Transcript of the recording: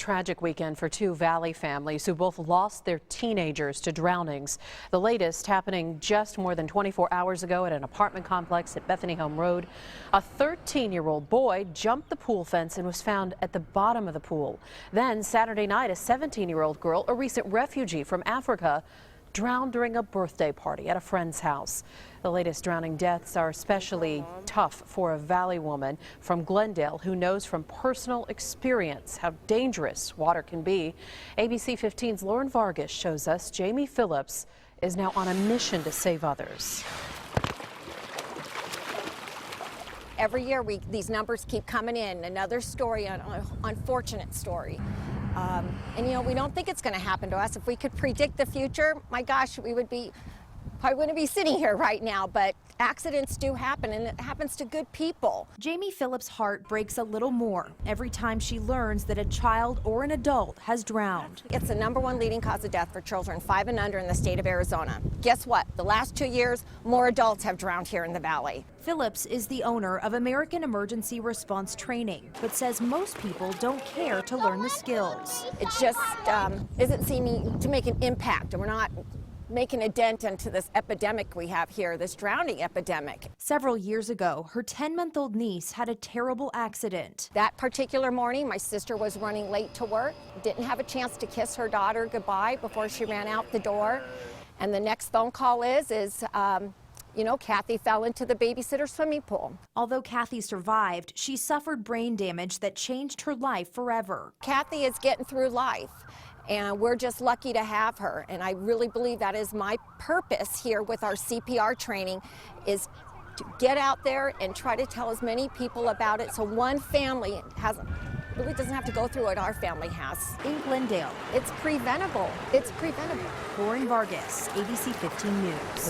tragic weekend for two Valley families who both lost their teenagers to drownings. The latest happening just more than 24 hours ago at an apartment complex at Bethany Home Road. A 13-year-old boy jumped the pool fence and was found at the bottom of the pool. Then Saturday night, a 17-year-old girl, a recent refugee from Africa, drowned during a birthday party at a friend's house. The latest drowning deaths are especially tough for a Valley woman from Glendale who knows from personal experience how dangerous water can be. ABC 15's Lauren Vargas shows us Jamie Phillips is now on a mission to save others. Every year these numbers keep coming in. Another story, an unfortunate story. And you know, we don't think it's going to happen to us. If we could predict the future, my gosh, we would probably wouldn't be sitting here right now, but accidents do happen, and it happens to good people. Jamie Phillips' heart breaks a little more every time she learns that a child or an adult has drowned. It's the #1 leading cause of death for children 5 and under in the state of Arizona. Guess what? The last 2 years, more adults have drowned here in the Valley. Phillips is the owner of American Emergency Response Training, but says most people don't care to learn the skills. It just isn't seeming to make an impact, and we're not making a dent into this epidemic we have here, this drowning epidemic. Several years ago, her 10-month-old niece had a terrible accident. That particular morning, my sister was running late to work, didn't have a chance to kiss her daughter goodbye before she ran out the door. And the next phone call is you know, Kathy fell into the babysitter swimming pool. Although Kathy survived, she suffered brain damage that changed her life forever. Kathy is getting through life, and we're just lucky to have her. And I really believe that is my purpose here with our CPR training, is to get out there and try to tell as many people about it so one family really doesn't have to go through what our family has. In Glendale, it's preventable. It's preventable. Lauren Vargas, ABC 15 News.